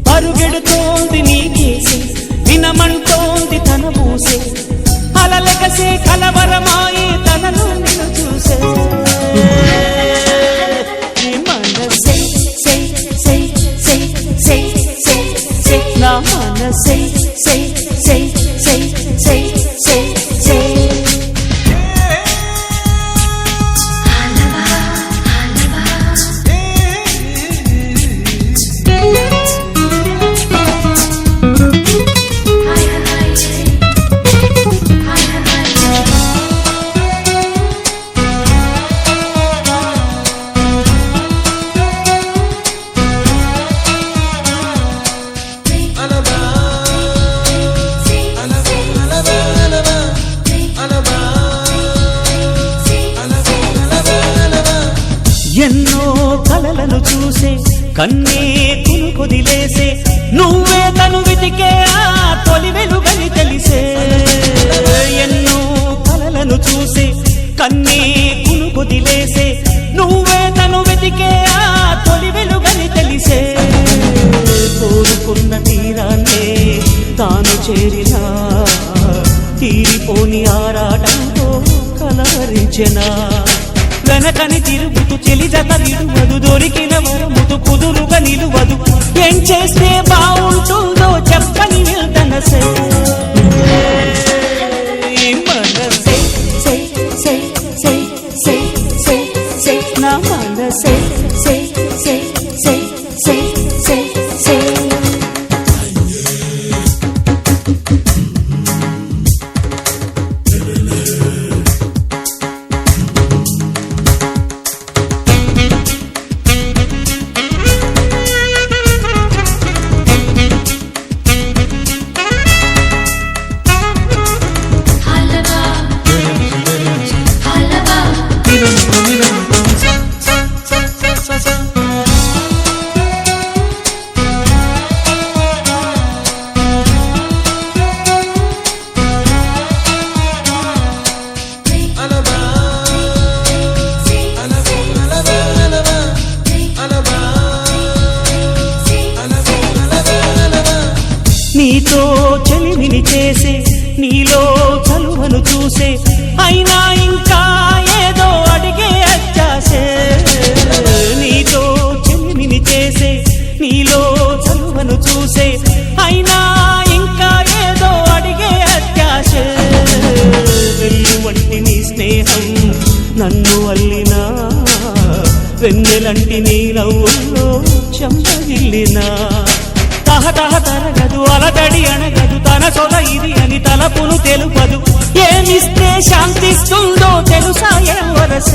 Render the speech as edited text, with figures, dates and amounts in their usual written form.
పరుగెడుతోంది నీకేసి వినమంటోంది తన మూసే అలలెగసే కలవరమాయి తనను నిన్ను చూసే మనసే నా మనసే ఎన్నో కలలను చూసే కన్నే కునుకొదిలేసే నువ్వే తను వెతికే ఆ తొలి వెలుగని తెలిసే ఎన్నో కలలను చూసే కన్నే కునుకొదిలేసే నువ్వే తను వెతికే ఆ తొలి వెలుగని తెలిసే కోరుకున్న తీరాన్నే తాను చేరినా తీరిపోని ఆరాటంతో కలవరించెనా వెనకని తిరుగుతూ చెలి జత నిలువదు దొరికిన వరముతు కుదురుగా నిలువదు ఏం చేస్తే బాగుంటుందో చెప్పని వెళ్తనసే మనసే నా మనసే నీతో చెలిమిని చేసే నీలో చలువను చూసే అయినా ఇంకా ఏదో అడిగే అచ్చాసే నీతో చెలిమిని చేసే నీలో చలువను చూసే అయినా ఇంకా ఏదో అడిగే అత్యాసే వెన్ను వంటి నీ స్నేహం నన్ను అల్లినా వెన్నెలంటి నీ నవ్వుల్లో చెంపగిల్లినా తహతహ తరగదు అలతడి అనగదు తన సొల ఇది అని తలపును తెలుపదు ఏమిస్తే శాంతిస్తుందో తెలుసా ఎవరసే